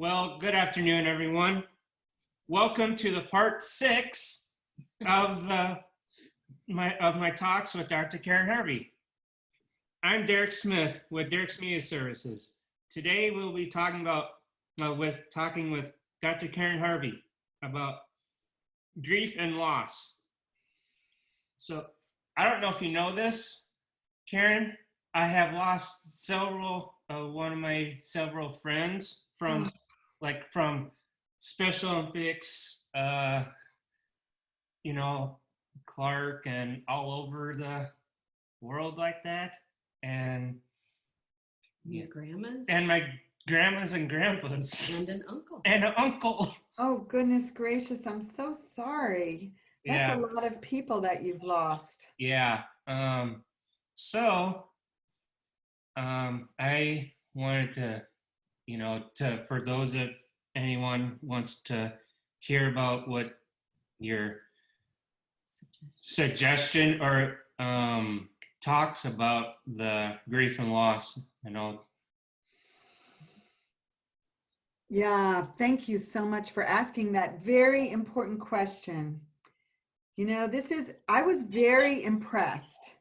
Well, good afternoon, everyone. Welcome to the part 6 of my talks with Dr. Karyn Harvey. I'm Derek Smith with Derek's Media Services. Today we'll be talking with Dr. Karyn Harvey about grief and loss. So I don't know if you know this, Karyn. I have lost several friends from Special Olympics, Clark and all over the world like that. And your grandmas and my grandmas and grandpas and an uncle. and an uncle. Oh, goodness gracious. I'm so sorry. That's a lot of people that you've lost. Yeah. I wanted to, for those if anyone wants to hear about what your suggestion or talks about the grief and loss, Yeah, thank you so much for asking that very important question. I was very impressed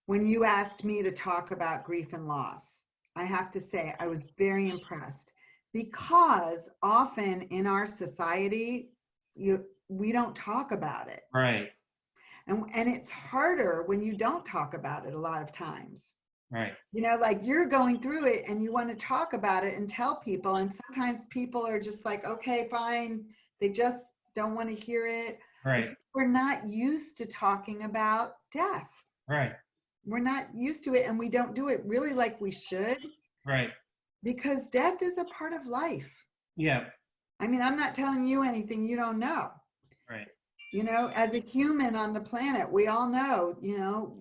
when you asked me to talk about grief and loss. I have to say, I was very impressed because often in our society, we don't talk about it. Right. And it's harder when you don't talk about it a lot of times. Right. Like you're going through it and you want to talk about it and tell people. And sometimes people are just like, okay, fine. They just don't want to hear it. Right. We're not used to talking about death. Right. We're not used to it, and we don't do it really like we should. Right. Because death is a part of life. Yeah. I mean, I'm not telling you anything you don't know. Right. As a human on the planet, we all know,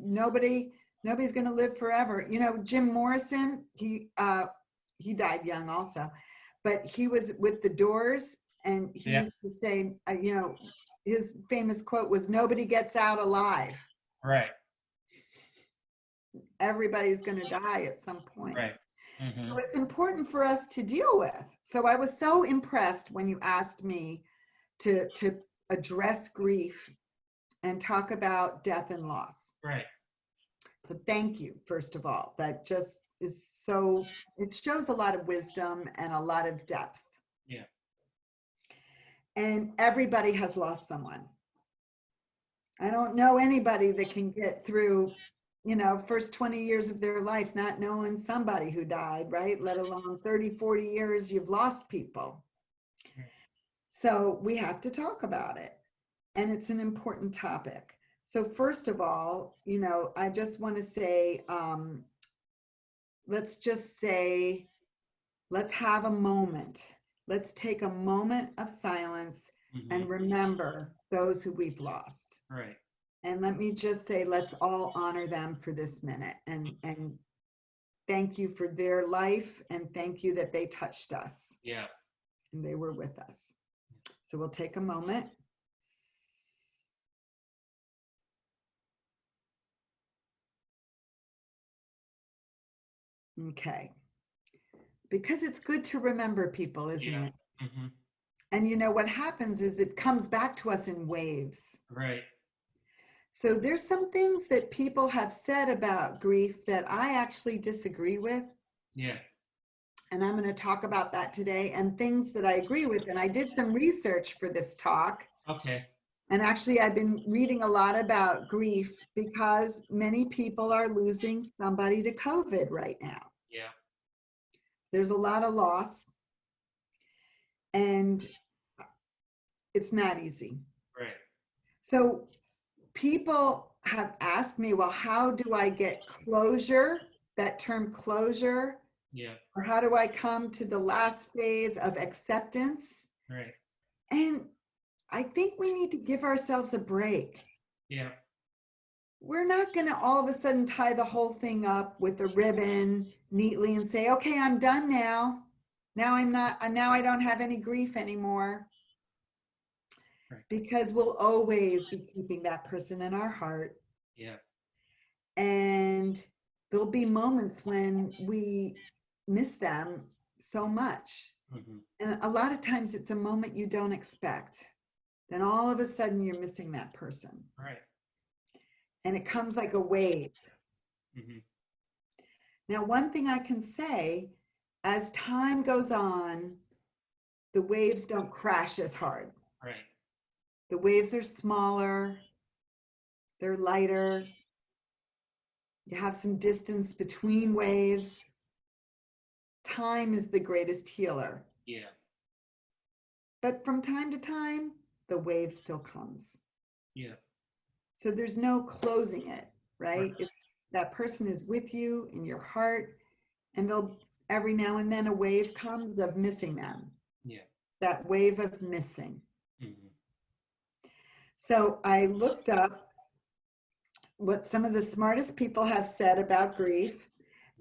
nobody's going to live forever. Jim Morrison, he died young also, but he was with the Doors, and he used to say, his famous quote was, "Nobody gets out alive." Right. Everybody's going to die at some point. Right. Mm-hmm. So it's important for us to deal with. So I was so impressed when you asked me to address grief and talk about death and loss. Right. So thank you, first of all. That just is so, it shows a lot of wisdom and a lot of depth. Yeah. And everybody has lost someone. I don't know anybody that can get through, first 20 years of their life not knowing somebody who died, right? Let alone 30, 40 years you've lost people. So we have to talk about it. And it's an important topic. So first of all, I just want to say, let's have a moment. Let's take a moment of silence and remember those who we've lost. Right. And let me just say, let's all honor them for this minute and thank you for their life, and thank you that they touched us. Yeah. And they were with us. So we'll take a moment. Okay. Because it's good to remember people, isn't it? Mm-hmm. And what happens is it comes back to us in waves. Right. So there's some things that people have said about grief that I actually disagree with. Yeah. And I'm going to talk about that today, and things that I agree with. And I did some research for this talk. Okay. And actually, I've been reading a lot about grief because many people are losing somebody to COVID right now. Yeah. There's a lot of loss, and it's not easy. Right. So people have asked me, well, how do I get closure? That term closure. Yeah. Or how do I come to the last phase of acceptance? Right. And I think we need to give ourselves a break. Yeah. We're not going to all of a sudden tie the whole thing up with a ribbon neatly and say, okay, I'm done now. Now I don't have any grief anymore. Right. Because we'll always be keeping that person in our heart. Yeah. And there'll be moments when we miss them so much. Mhm. And a lot of times it's a moment you don't expect. Then all of a sudden you're missing that person. Right. And it comes like a wave. Mhm. Now, one thing I can say, as time goes on, the waves don't crash as hard. Right. The waves are smaller, they're lighter. You have some distance between waves. Time is the greatest healer. Yeah. But from time to time, the wave still comes. Yeah. So there's no closing it, Right. right? That person is with you in your heart, and they'll every now and then a wave comes of missing them. Yeah. That wave of missing. Mhm. So I looked up what some of the smartest people have said about grief.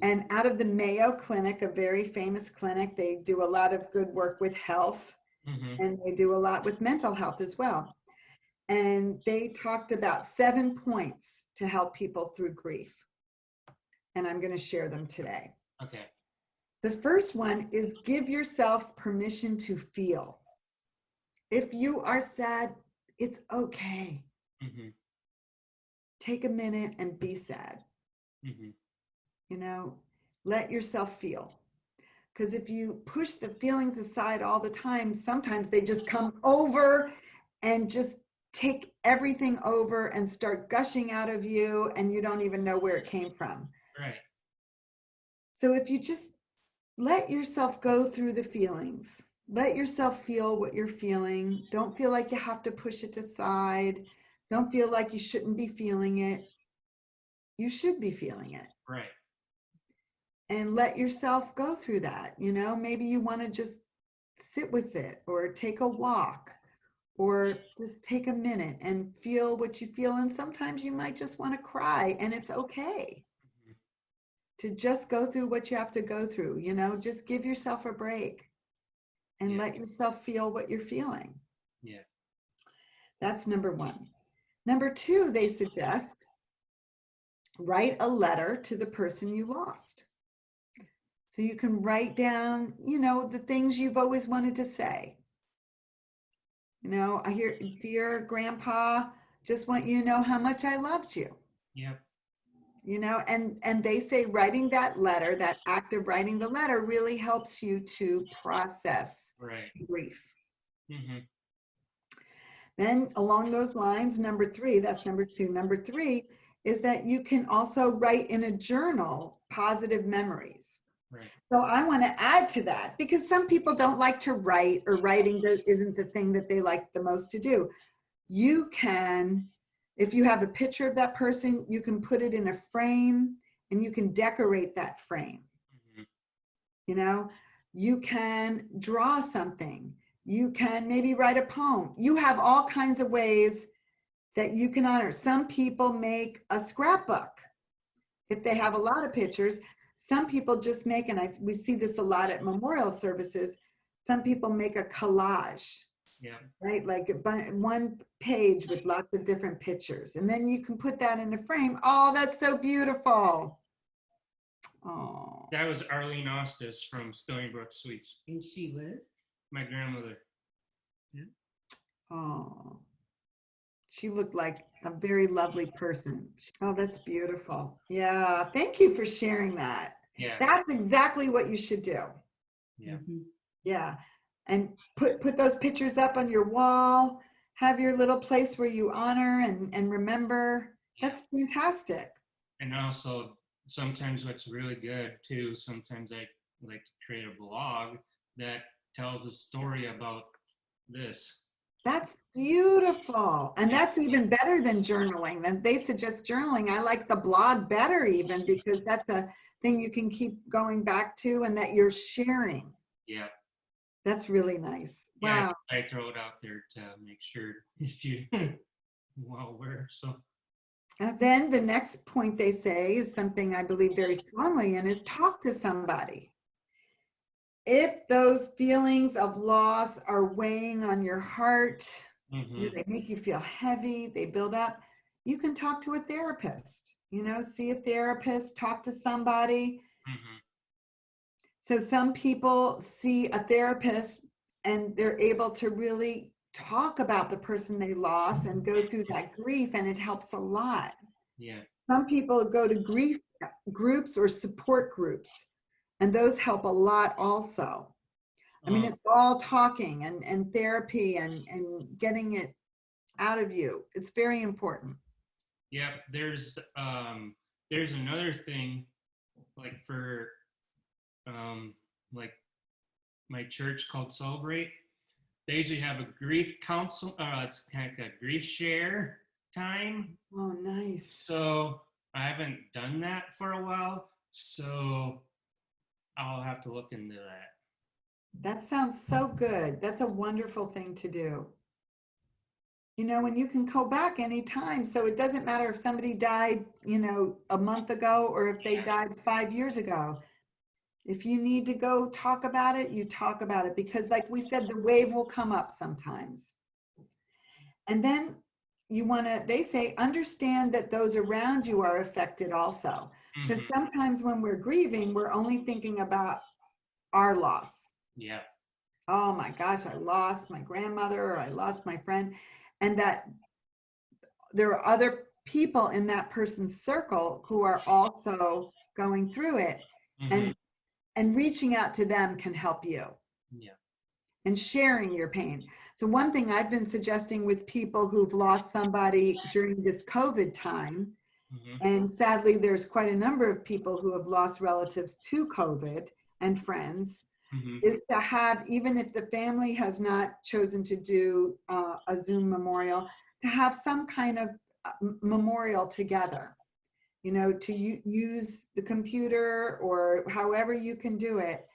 And out of the Mayo Clinic, a very famous clinic, they do a lot of good work with health, Mhm. and they do a lot with mental health as well. And they talked about 7 points to help people through grief. And I'm going to share them today. Okay. The first one is give yourself permission to feel. If you are sad, it's okay. Mhm. Take a minute and be sad. Mhm. You know, let yourself feel. Because if you push the feelings aside all the time, sometimes they just come over and just take everything over and start gushing out of you, and you don't even know where it came from. Right. So if you just let yourself go through the feelings, let yourself feel what you're feeling. Don't feel like you have to push it aside. Don't feel like you shouldn't be feeling it. You should be feeling it. Right. And let yourself go through that. You know, maybe you want to just sit with it or take a walk or just take a minute and feel what you feel. And sometimes you might just want to cry, and it's okay Mhm. to just go through what you have to go through. You know, just give yourself a break and Yeah. let yourself feel what you're feeling. Yeah. That's number one. Number two, they suggest write a letter to the person you lost. So you can write down, you know, the things you've always wanted to say. You know, I hear, dear grandpa, just want you to know how much I loved you. Yep. You know, and they say writing that letter, that act of writing the letter really helps you to process Right. grief. Mhm. Then along those lines, number three, that's number two. Number three is that you can also write in a journal positive memories. Right. So I want to add to that because some people don't like to write, or writing isn't the thing that they like the most to do. You can, if you have a picture of that person, you can put it in a frame and you can decorate that frame. Mhm. You know, you can draw something. You can maybe write a poem. You have all kinds of ways that you can honor. Some people make a scrapbook if they have a lot of pictures. Some people just make, and we see this a lot at memorial services, some people make a collage, Yeah. right? Like one page with lots of different pictures. And then you can put that in a frame. Oh, that's so beautiful. Oh, That was Arlene Ostis from Stony Brook Suites. And she was. My grandmother. oh. She looked like a very lovely person. Oh, that's beautiful. Yeah, thank you for sharing that. Yeah. That's exactly what you should do. Yeah. Mhm. Yeah. And put those pictures up on your wall. Have your little place where you honor and remember. That's fantastic. And also, sometimes what's really good too, sometimes I like to create a blog that tells a story about this. That's beautiful. And Yeah. that's even better than journaling. And they suggest journaling. I like the blog better even because that's a thing you can keep going back to and that you're sharing. Yeah. That's really nice. Yeah. Wow. I throw it out there to make sure if you well aware. So And then the next point they say is something I believe very strongly in is talk to somebody. If those feelings of loss are weighing on your heart, mhm. they make you feel heavy, they build up, you can talk to a therapist, see a therapist, talk to somebody. Mhm. So some people see a therapist and they're able to really talk about the person they lost and go through that grief, and it helps a lot. Yeah. Some people go to grief groups or support groups, and those help a lot also. I mean, it's all talking and therapy and getting it out of you. It's very important. Yeah. There's another thing, like for like my church called Celebrate. They usually have a grief council. It's kind of a grief share time. Oh, nice. So I haven't done that for a while. So I'll have to look into that. That sounds so good. That's a wonderful thing to do. You know, and you can go back anytime. So it doesn't matter if somebody died, you know, a month ago or if they died 5 years ago. If you need to go talk about it, you talk about it, because like we said, the wave will come up sometimes. And then you want to, they say, understand that those around you are affected also. Because Mhm. sometimes when we're grieving, we're only thinking about our loss. Yeah. Oh my gosh, I lost my grandmother, or I lost my friend. And that there are other people in that person's circle who are also going through it. Mhm. And reaching out to them can help you. Yeah. And sharing your pain. So one thing I've been suggesting with people who've lost somebody during this COVID time, Mhm. and sadly there's quite a number of people who have lost relatives to COVID and friends, Mhm. is to have, even if the family has not chosen to do a Zoom memorial, to have some kind of memorial together, you know, to use the computer or however you can do it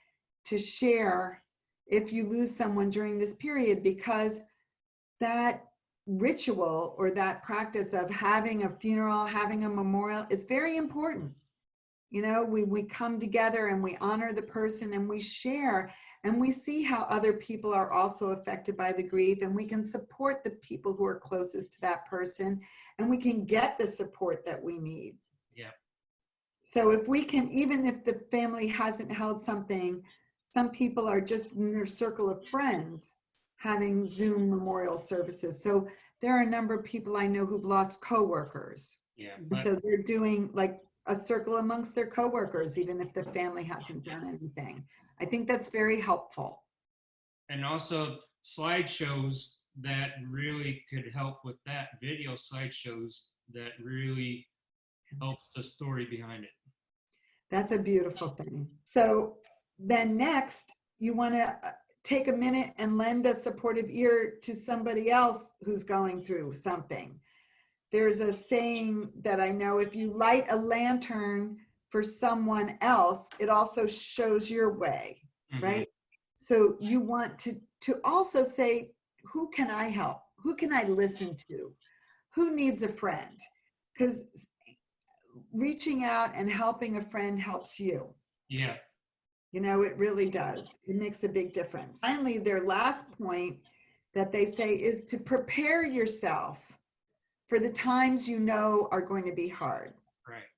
to share if you lose someone during this period, because that ritual or that practice of having a funeral, having a memorial, is very important. You know, we come together and we honor the person and we share, and we see how other people are also affected by the grief, and we can support the people who are closest to that person, and we can get the support that we need. Yeah. So if we can, even if the family hasn't held something, some people are just in their circle of friends having Zoom memorial services. So there are a number of people I know who've lost coworkers. Yeah. And But so they're doing like a circle amongst their coworkers, even if the family hasn't done anything. I think that's very helpful. and also slideshows that really could help with that. Video slideshows that really helps the story behind it. That's a beautiful thing. So then next, you want to take a minute and lend a supportive ear to somebody else who's going through something. There's a saying that I know: if you light a lantern for someone else, it also shows your way, Mhm. right? So you want to also say, who can I help? Who can I listen to? Who needs a friend? Because reaching out and helping a friend helps you. Yeah. You know, it really does. It makes a big difference. Finally, their last point that they say is to prepare yourself for the times you know are going to be hard. Right.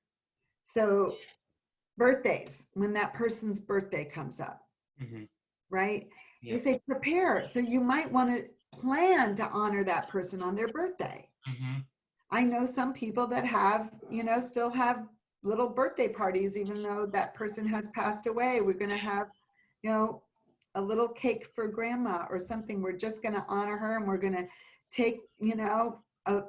So birthdays, when that person's birthday comes up, Mhm. right? They Yeah. say prepare. So you might want to plan to honor that person on their birthday. Mhm. I know some people that have, you know, still have little birthday parties, even though that person has passed away. We're going to have, you know, a little cake for grandma or something. We're just going to honor her, and we're going to take, you know,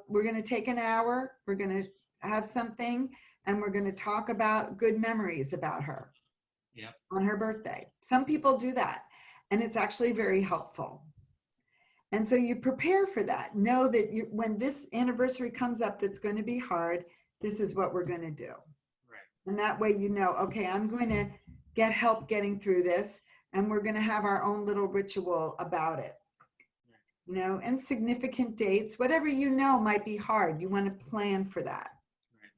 we're going to take an hour. We're going to have something, and we're going to talk about good memories about her Yeah. on her birthday. Some people do that, and it's actually very helpful. And so you prepare for that. Know that when this anniversary comes up that's going to be hard, this is what we're going to do. Right. And that way you know, okay, I'm going to get help getting through this, and we're going to have our own little ritual about it. You know, and significant dates, whatever you know might be hard. You want to plan for that. Right.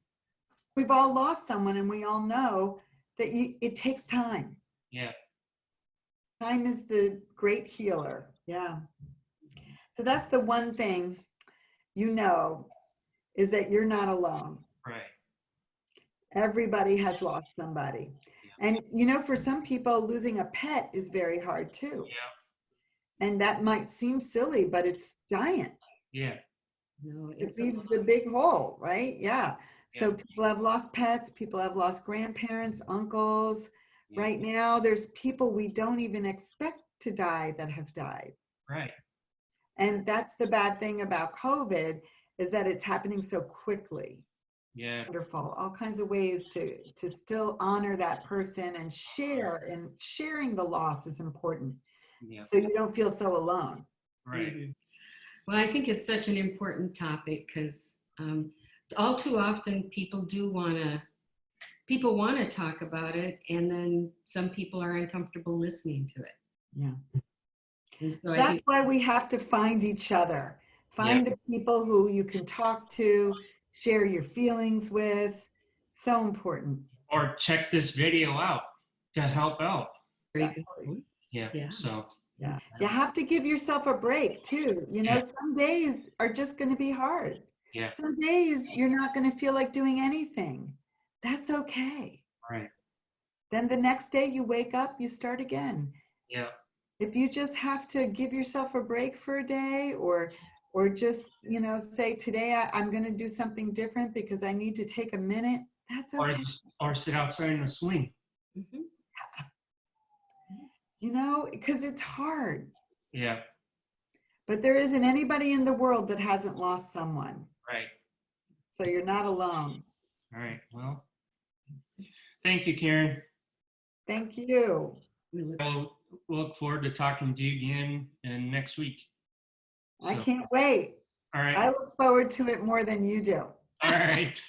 We've all lost someone, and we all know that it takes time. Yeah. Time is the great healer. Yeah. So that's the one thing you know, is that you're not alone. Right. Everybody has lost somebody. Yeah. And, for some people, losing a pet is very hard too. Yeah. And that might seem silly, but it's giant. Yeah. No, It it's a leaves lot. the big hole, right? Yeah. So Yeah. people have lost pets, people have lost grandparents, uncles. Yeah. Right now, there's people we don't even expect to die that have died. Right. And that's the bad thing about COVID, is that it's happening so quickly. Yeah. Wonderful. All kinds of ways to still honor that person and share, and sharing the loss is important. Yeah. So you don't feel so alone. Right. Mhm. Well, I think it's such an important topic because all too often people want to talk about it, and then some people are uncomfortable listening to it. Yeah. And so I That's think why we have to find each other. Yeah. Find the people who you can talk to, share your feelings with. So important. Or check this video out to help out. very good Exactly. point. Yeah. Yeah. So Yeah. You have to give yourself a break too. Yeah. Some days are just going to be hard. Yeah. Some days you're not going to feel like doing anything. That's okay. right. Then the next day you wake up, you start again. Yeah. If you just have to give yourself a break for a day, or just, say today I'm going to do something different because I need to take a minute, that's okay. Or sit outside in a swing. Mhm. Because it's hard. Yeah. But there isn't anybody in the world that hasn't lost someone. Right. So you're not alone. All right. Well, thank you, Karyn. Thank you. We look- We'll look forward to talking to you again next week. I So, can't wait. All right. I look forward to it more than you do. All right.